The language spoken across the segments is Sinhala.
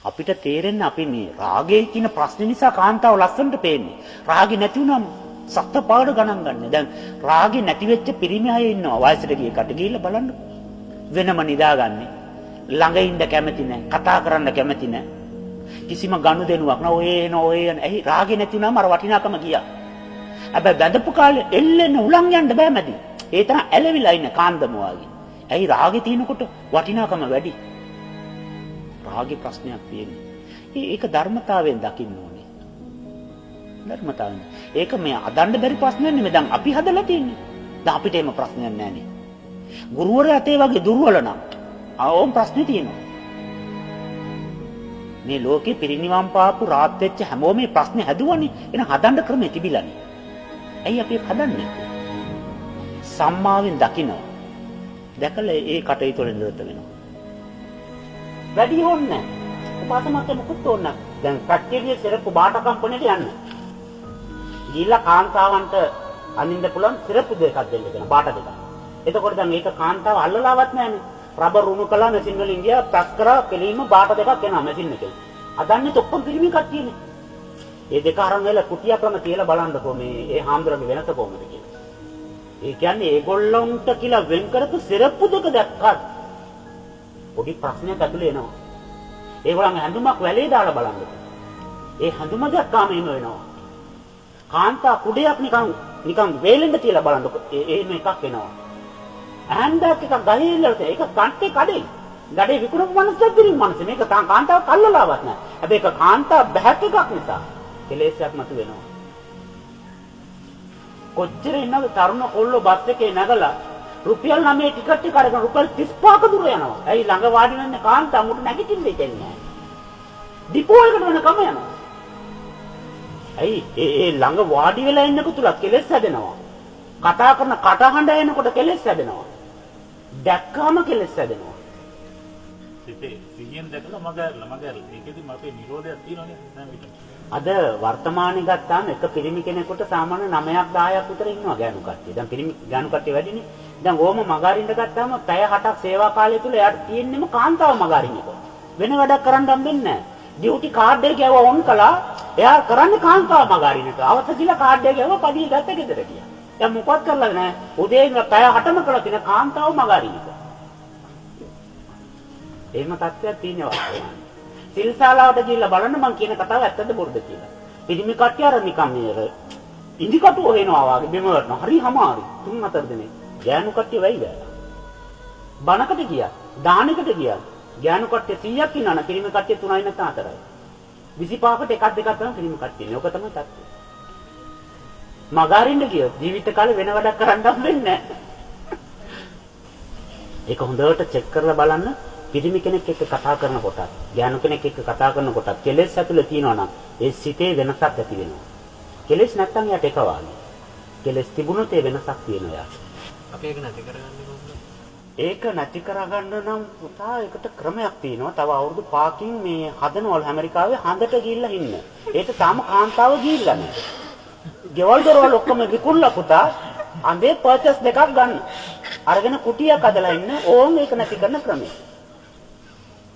අපිට තේරෙන්නේ අපි මේ රාගයේ කියන ප්‍රශ්නේ නිසා කාන්තාව ලස්සනට පේන්නේ. රාගෙ නැති වුණාම සත්ත පාඩ ගණන් ගන්න. දැන් රාගෙ නැති වෙච්ච පිරිමි අය ඉන්නවා. වයසට ගිය කට ගිහිල්ලා බලන්න. වෙනම නිදාගන්නේ. ළඟ ඉන්න කැමති නැහැ. කතා කරන්න කැමති නැහැ. කිසිම ගනුදෙනුවක් නෑ. ඔය එන ඇයි රාගෙ නැති වුණාම අර වටිනාකම ගියා. හැබැයි බඳපු කාලේ එල්ලෙන්න උලන් යන්න බෑ මැදි. ඒ තරම් ඇලවිලා ඉන්න කාන්දම වාගේ. ඇයි රාගෙ තියෙනකොට වටිනාකම වැඩි. රාගේ ප්‍රශ්නයක් තියෙන්නේ. ඒක ධර්මතාවයෙන් දකින්න ඕනේ. ධර්මතාවයෙන්. ඒක මේ අදන්න බැරි ප්‍රශ්නයක් නෙමෙයි. දැන් අපි හදලා තියෙන්නේ. දැන් අපිට එහෙම ප්‍රශ්නයක් නැහැ. ගුරුවරයා තේ වගේ දුර්වල නම් ඕම් ප්‍රශ්නේ තියෙනවා. මේ ලෝකේ පිරිනිවන් පාපු රාත් වෙච්ච හැමෝම මේ ප්‍රශ්නේ හැදුවනේ. එන හදන්න ක්‍රමෙ තිබිලානේ. ඇයි අපි හදන්නේ? සම්මාවෙන් දකිනවා. දැකලා ඒ කටයුතු වල නිරත වෙනවා. වැඩි හොන්නේ. උපාසමත් මොකුත් ඕන. දැන් කට්ටියගේ සිරප්පු බාට කම්පණයට යන්න. ගිහිල්ලා කාන්තාවන්ට අනින්න පුළුවන් සිරප්පු දෙකක් දෙන්න කියන බාට දෙකක්. එතකොට දැන් මේක කාන්තාව අල්ලලාවත් නැහැනේ. රබර් උණු කළා මැෂින් වලින් ගියා ප්‍රස් කරා කෙලින්ම බාට දෙකක් එනවා මැෂින් එකේ. අදන්නේ ඔක්කොම පිරිමි කට්ටියනේ. මේ දෙක අරන් වෙලා කුටියක්ම තියලා බලන්නකෝ මේ ඒ හාමුදුරන්ගේ වෙනස කොහොමද කියලා. ඒ කියන්නේ ඒගොල්ලොන්ට කියලා වෙන් කරපු සිරප්පු දෙක දැක්කත් පොඩි ප්‍රශ්නයක් ඇතුලේ එනවා. ඒගොල්ලන් හැඳුමක් වැලේ දාලා බලන්නකෝ. ඒ හැඳුම දැක්කාම එහෙම වෙනවා. කාන්තා කුඩයක් නිකන් වේලෙන්ද තියලා බලන්නකෝ. එහෙම එකක් එනවා. ඇහන්ඩක් එකක් ගහේ ඉල්ලලා ඒක කන්ටේ කඩේ. ගඩේ විකුණපු මනුස්සයෙක් දිරින් මනුස්ස මේක කාන්තාව කල්ලලාවත් නෑ. හැබැයි ඒක කාන්තාව බහැක් එකක් නිසා කෙලෙස්යක් මත වෙනවා. කොච්චර ඉන්නද තරුණ කොල්ලෝ බස් එකේ නැගලා රුපියල් 9 ටිකට් එක අරගෙන රුපියල් 35ක දුර යනවා. ඇයි ළඟ වාඩි වෙන්නේ කාන්තාව මුට නැගිටින්න දෙන්නේ නැහැ. ඩිපෝ එකට වෙනකම යනවා. ඇයි ඒ ළඟ වාඩි වෙලා ඉන්නක තුල කෙලෙස් හැදෙනවා. කතා කරන කටහඬ එනකොට කෙලෙස් හැදෙනවා. දැක්කාම කෙලෙස් හැදෙනවා. සිහියෙන් දැකලා මගහැරලා ඒකෙදි අපේ නිරෝධයක් තියෙනවනේ නෑ මේක. අද වර්තමානයේ ගත්තාම එක පිරිමි කෙනෙකුට සාමාන්‍ය 9ක් 10ක් විතර ඉන්නවා ගෑනු කට්ටිය. දැන් පිරිමි ගෑනු කට්ටිය වැඩිනේ. දැන් ඕම මගහරින්න ගත්තාම පැය 6ක් සේවා කාලය තුල එයාට තියෙන්නේම කාන්තාව මගහරින්න එක. වෙන වැඩක් කරන්න හම්බෙන්නේ නැහැ. ඩියුටි කාඩ් එක ගෑව ඔන් කළා. එයා කරන්නේ කාන්තාව මගහරින්න එක. අවශ්‍ය කියලා කාඩ් එක ගෑව පඩිය ගත්ත ගෙදර ගියා. දැන් මොකවත් කරලා නැහැ. උදේ ඉඳලා පැය 6ම කළා කියන කාන්තාව මගහරින්න එක. එහෙම තත්ත්වයක් තියෙනවා. සිල් ශාලාවට ගිහිල්ලා බලන්න මං කියන කතාව ඇත්තද බොරුද කියලා. පිරිමි කට්ටිය අර නිකන් මේ ඉන්දිකටු හොයනවා වගේ බිම වටනවා. හරි හමාරි. 3-4 දෙනෙක්. ගෑනු කට්ටිය වෙයි බෑලා. බණකට ගියා. දානෙකට ගියා. ගෑනු කට්ටිය 100ක් ඉන්නවනේ. පිරිමි කට්ටිය 3යි නැත්නම් 4යි. 25කට එකක් දෙකක් තමයි පිරිමි කට්ටියනේ. ඕක තමයි තත්ත්වය. මගහරින්න ගියොත් ජීවිත කාලේ වෙන වැඩක් කරන්න හම්බෙන්නේ නැහැ. ඒක හොඳට චෙක් කරලා බලන්න. පිරිමි කෙනෙක් එක්ක කතා කරනකොට, ඥාන කෙනෙක් එක්ක කතා කරනකොට කෙලෙස් ඇතුලේ තියෙනවා නම් ඒ සිතේ වෙනසක් ඇති වෙනවා. කෙලෙස් නැත්තම් යට එක වාගේ. කෙලෙස් තිබුණොත් ඒ වෙනසක් තියෙනවා යාට. අපි ඒක නැති කරගන්නේ කොහොමද? ඒක නැති කරගන්න නම් පුතා ඒකට ක්‍රමයක් තියෙනවා. තව අවුරුදු 5කින් මේ හදනවල ඇමරිකාවේ හඳට ගිහිල්ලා ඉන්න. ඒක තාම කාන්තාව ගිහිල්ලා නැහැ. ගෙවල් දොරවල් ඔක්කොම විකුණලා පුතා අඳේ පර්චේස් දෙකක් ගන්න. අරගෙන කුටියක් හදලා ඉන්න ඕන් ඒක නැති කරන ක්‍රමය.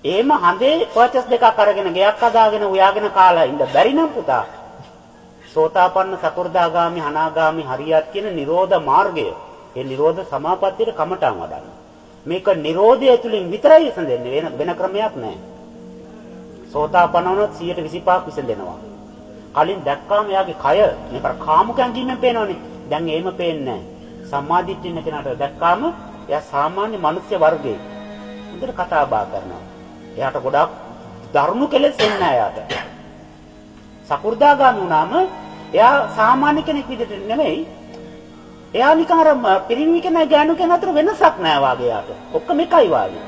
එහෙම හඳේ පර්චස් දෙකක් අරගෙන ගයක් හදාගෙන උයාගෙන කාලා ඉඳ බැරි නම් පුතා සෝතාපන්න සකෘදාගාමි අනාගාමි හරියත් කියන නිරෝධ මාර්ගය ඒ නිරෝධ සමාපත්තියේ කමටන් වඩන්න මේක නිරෝධය තුලින් විතරයි විසඳෙන්නේ වෙන ක්‍රමයක් නැහැ සෝතාපන්න වුණොත් 125ක් විසඳෙනවා කලින් දැක්කාම එයාගේ කය මේක කාමුකයන් කින්නෙන් පේනවනේ දැන් එහෙම පේන්නේ නැහැ සම්මාදිට්ඨිය නැ කෙනාට දැක්කාම එයා සාමාන්‍ය මිනිස්ය වර්ගයේ හොඳට කතා බහ කරනවා එයාට ගොඩක් දරුණු කෙලෙස් එන්නේ නැහැ එයාට. සකු르දාගාමී වුණාම එයා සාමාන්‍ය කෙනෙක් විදිහට නෙමෙයි. එයා නිකන් අර පිරිමි කෙනා ගෑනු කෙනා අතර වෙනසක් නැහැ වාගේ එයාට. ඔක්කොම එකයි වාගේ.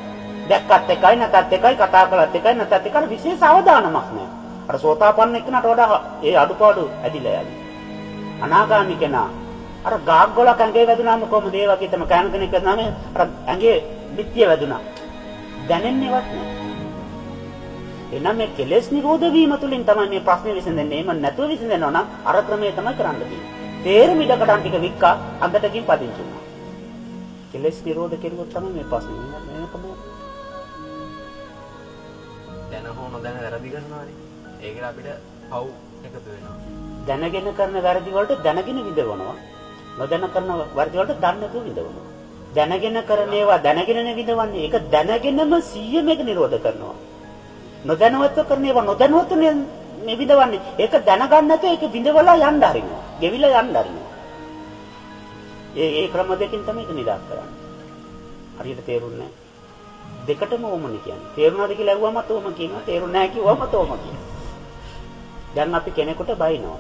දැක්කත් එකයි නැතත් එකයි කතා කළත් එකයි නැතත් එකයි විශේෂ අවධානමක් නැහැ. අර සෝතාපන්න එක්කනට වඩා ඒ අඩුපාඩු ඇදිලා යන්නේ. අනාගාමී කෙනා අර ගාක් ගොලක් ඇඟේ වැදුනාම කොහොමද ඒ වගේ තමයි කෑම කෙනෙක් වැදුනාම අර ඇඟේ පිටිය වැදුනා. දැනෙන්නේවත් නැහැ. එනම් මේ කෙලෙස් නිරෝධ වීම තුළින් තමයි මේ ප්‍රශ්නේ විසඳෙන්නේ. එහෙම නැතුව විසඳනවා නම් අර ක්‍රමයේ තමයි කරන්න තියෙන්නේ. තේරෙ මිඩකටන් ටික වික්කා අන්දටකින් පදිංචි වුණා. කෙලෙස් නිරෝධ කෙරුවොත් තමයි මේ ප්‍රශ්නේ මේකම දැනම හෝ නොදැන වැරදි කරනවානේ. ඒකට අපිට පව් එකතු වෙනවා. දැනගෙන කරන වැරදි වලට දැනගෙන විඳවනවා. නොදැන කරන වැරදි වලට දන්නේ නැතුව විඳවනවා. දැනගෙන කරන ඒවා දැනගෙන විඳවන්නේ. ඒක දැනගෙනම 100 මේක නිරෝධ කරනවා. නොදැනුවත්ව කරන ඒවා නොදැනුවත්ව මේ විඳවන්නේ. ඒක දැනගන්න නැතුව ඒක විඳවලා යන්න හරිනවා. ගෙවිලා යන්න හරිනවා. ඒ ක්‍රම දෙකෙන් තමයි ඒක නිදාස් කරන්නේ. හරියට තේරුන්නේ නැහැ. දෙකටම ඕමනේ කියන්නේ. තේරුණාද කියලා ඇහුවම තෝම කියනවා. තේරුන්නේ නැහැ කිව්වම තෝම කියනවා. දැන් අපි කෙනෙකුට බයිනවා.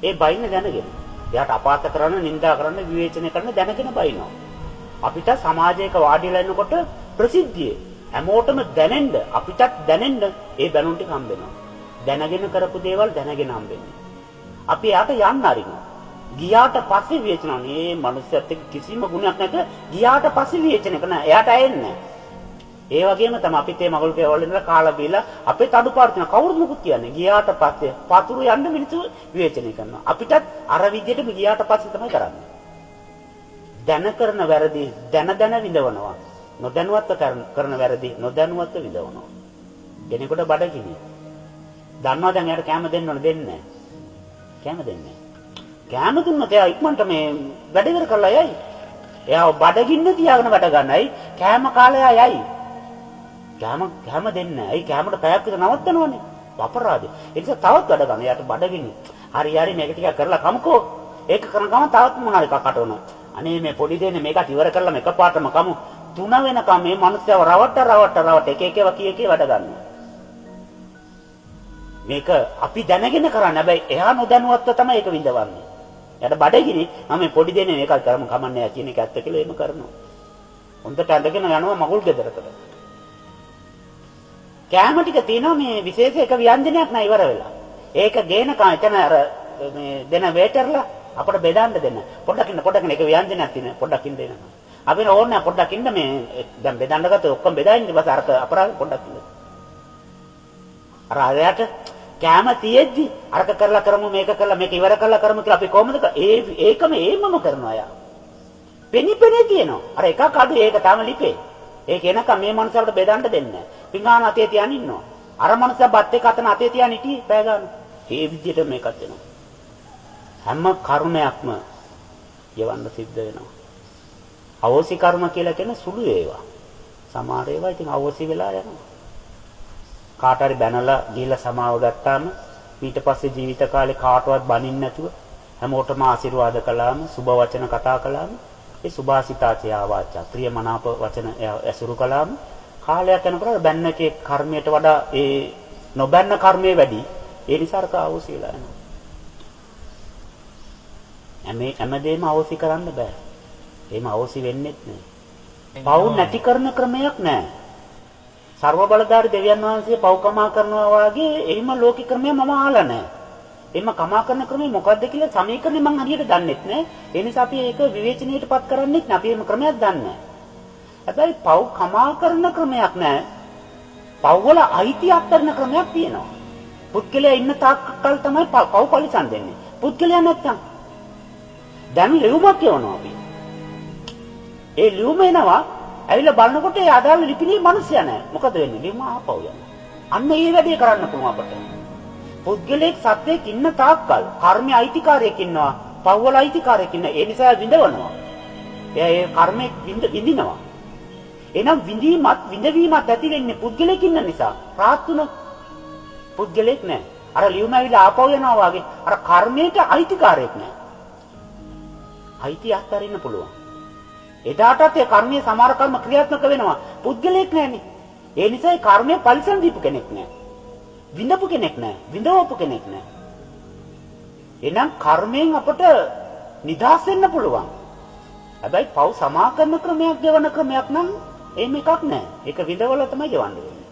ඒ බයින්න දැනගෙන. එයාට අපාත කරන, නිඳා කරන, විවේචනය කරන දැනගෙන බයිනවා. අපිට සමාජයක වාඩිලා ඉන්නකොට ප්‍රසිද්ධිය හැමෝටම දැනෙන්න, අපිටත් දැනෙන්න ඒ බැනුම් ටික හම්බෙනවා. දැනගෙන කරපු දේවල් දැනගෙන හම්බෙන්නේ. අපි එයාට යන්න අරිනවා. ගියාට පස්සේ විවේචනනවා. මේ මනුස්සයත් එක්ක කිසිම ගුණයක් නැත. ගියාට පස්සේ විවේචනය කරන. එයාට ඇයෙන්නේ නැහැ. ඒ වගේම තමයි අපිත් මේ මගුල් කේවල් ඉඳලා කාලා බීලා අපේ තඩුපාරු තියෙන කවුරුත් මුකුත් කියන්නේ. ගියාට පස්සේ පතුරු යන්න මිනිස්සු විවේචනය කරනවා. අපිටත් අර විදිහටම ගියාට පස්සේ තමයි කරන්නේ. දැන කරන වැරදි දැන විඳවනවා. නොදැනුවත්ව කරන වැරදි නොදැනුවත්ව විඳවනවා. කෙනෙකුට බඩගිනි. දන්නවා දැන් එයාට කැම දෙන්න ඕන දෙන්නේ නැහැ. කැම දෙන්නේ නැහැ. කැම දුන්නොත් එයා ඉක්මනට මේ වැඩ ඉවර කරලා යයි. එයා බඩගින්න තියාගෙන වැඩ ගන්නයි කැම කාලය යයි. කැම දෙන්නේ නැහැ. ඒ කැමට පැයක් විතර නවත්තනවනේ. අපරාධය. ඒ නිසා තවත් වැඩ ගන්න. එයාට බඩගින්න. හරි මේක ටිකක් කරලා කමුකෝ. ඒක කරන ගමන් තවත් මොනවා එකක් අටවනවා. අනේ මේ පොඩි දෙන්නේ මේකට ඉවර කරලා එකපාරටම කමු. 3 වෙනකම් මේ මිනිස්සව රවට්ට එක එකව කී වැඩ ගන්නවා. මේක අපි දැනගෙන කරන්නේ. හැබැයි එයා නොදැනුවත්ව තමයි ඒක විඳවන්නේ. එයාට බඩගිනි මම මේ පොඩි දෙන්නේ මේක කරමු කමන්නේ නැහැ කියන එක ඇත්ත කියලා එහෙම කරනවා. හොඳට ඇඳගෙන යනවා මගුල් ගෙදරකට. කෑම ටික තියෙනවා මේ විශේෂ එක ව්‍යංජනයක් නෑ ඉවර වෙලා. ඒක ගේනකම් එතන අර මේ දෙන වේටර්ලා අපිට බෙදන්න දෙන්න. පොඩ්ඩක් එක ව්‍යංජනයක් තියෙන පොඩ්ඩක් ඉන්න දෙනවා. අපි ඕනේ පොඩ්ඩක් ඉන්න මේ දැන් බෙදන්න ගත්තොත් ඔක්කොම බෙදාගෙන ඊට පස්සේ අරක අපරාධ පොඩ්ඩක් ඉන්න. අර ආයයට කෑම තියෙද්දි අරක කරලා කරමු මේක කරලා මේක ඉවර කරලා කරමු කියලා අපි කොහොමද ඒකම ඒමම කරනවා යා. පෙනි තියෙනවා. අර එකක් අඩු ඒක තම ලිපේ. ඒක එනකම් මේ මනුස්සයාට බෙදන්න දෙන්නේ නැහැ. පිඟාන අතේ තියන් ඉන්නවා. අර මනුස්සයා බත් එක අතන අතේ තියන් හිටියේ පෑ ගන්න. මේ විදිහට මේකත් වෙනවා. හැම කර්මයක්ම යවන්න සිද්ධ වෙනවා. අවෝසි කර්ම කියලා කියන සුළු ඒවා. සමහර ඒවා ඉතින් අවෝසි වෙලා යනවා. කාට හරි බැනලා ගිහිල්ලා සමාව ගත්තාම ඊට පස්සේ ජීවිත කාලේ කාටවත් බනින්න නැතුව හැමෝටම ආශිර්වාද කළාම සුබ වචන කතා කළාම ඒ සුභාසිතාචයා වාචා ප්‍රියමනාප වචන ඇසුරු කළාම කාලයක් යනකොට බැන්නකේ කර්මයට වඩා ඒ නොබැන්න කර්මයේ වැඩි. ඒ නිසා අරක අවෝසි වෙලා යනවා. හැමදේම අවෝසි කරන්න බෑ. එහෙම අවශ්‍ය වෙන්නේ නැහැ. පව් නැති කරන ක්‍රමයක් නැහැ. සර්ව බලධාරී දෙවියන් වහන්සේ පව් කමා කරනවා වගේ එහෙම ලෝකික ක්‍රමයක් මම අහලා නැහැ. එහෙම කමා කරන ක්‍රමය මොකක්ද කියලා සමීකරණය මම හරියට දන්නෙත් නැහැ. ඒ නිසා අපි ඒක විවේචනයටපත් කරන්නෙත් නැහැ. අපි එහෙම ක්‍රමයක් දන්නේ නැහැ. හැබැයි පව් කමා කරන ක්‍රමයක් නැහැ. පව් වල අයිති අත්තරන ක්‍රමයක් තියෙනවා. පුද්ගලයා ඉන්න තාක්කල් තමයි පව් පරිසම් දෙන්නේ. පුද්ගලයා නැත්තම් දැන් ලෙවුමක් කියවනවා අපි. ඒ ලියුම එනවා ඇවිල්ලා බලනකොට ඒ අදාළ ලිපිනේ මිනිස්සයා නැහැ. මොකද වෙන්නේ? ලියුම ආපහු යනවා. අන්න ඒ වැඩේ කරන්න පුළුවන් අපට. පුද්ගලෙක් සත්‍යයක් ඉන්න තාක්කල් කර්මයේ අයිතිකාරයෙක් ඉන්නවා. පව්වල අයිතිකාරයෙක් ඉන්නවා. ඒ නිසා විඳවනවා. එයා ඒ කර්මයේ විඳිනවා. එහෙනම් විඳවීමත් ඇති වෙන්නේ පුද්ගලෙක් ඉන්න නිසා. රාත්තුන පුද්ගලෙක් නැහැ. අර ලියුම ඇවිල්ලා ආපහු යනවා වගේ අර කර්මයට අයිතිකාරයෙක් නැහැ. අයිතිය අත්හරින්න පුළුවන්. එදාටත් ඒ කර්මයේ සමහර කර්ම ක්‍රියාත්මක වෙනවා. පුද්ගලයෙක් නැහැනේ. ඒ නිසා ඒ කර්මයේ පරිසම් දීපු කෙනෙක් නැහැ. විඳපු කෙනෙක් නැහැ. විඳවපු කෙනෙක් නැහැ. එහෙනම් කර්මයෙන් අපට නිදහස් වෙන්න පුළුවන්. හැබැයි පව් සමා කරන ක්‍රමයක් ගෙවන ක්‍රමයක් නම් එහෙම එකක් නැහැ. ඒක විඳවල තමයි ගෙවන්න වෙන්නේ.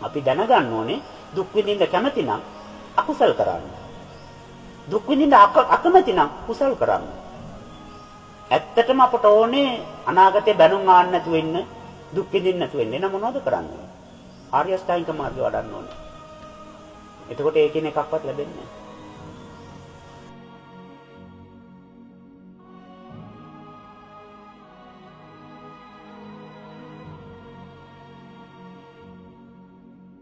අපි දැනගන්න ඕනේ දුක් විඳින්න කැමති නම් අකුසල් කරන්න. දුක් විඳින්න අකමැති නම් කුසල් කරන්න. ඇත්තටම අපට ඕනේ අනාගතේ බැනුම් ආන්න නැතුව ඉන්න, දුක් විඳින්න නැතුව ඉන්න. එන මොනවද කරන්නේ? ආර්ය අෂ්ටාංගික මාර්ගය වඩන්න ඕනේ. එතකොට ඒකෙන් එකක්වත් ලැබෙන්නේ නැහැ.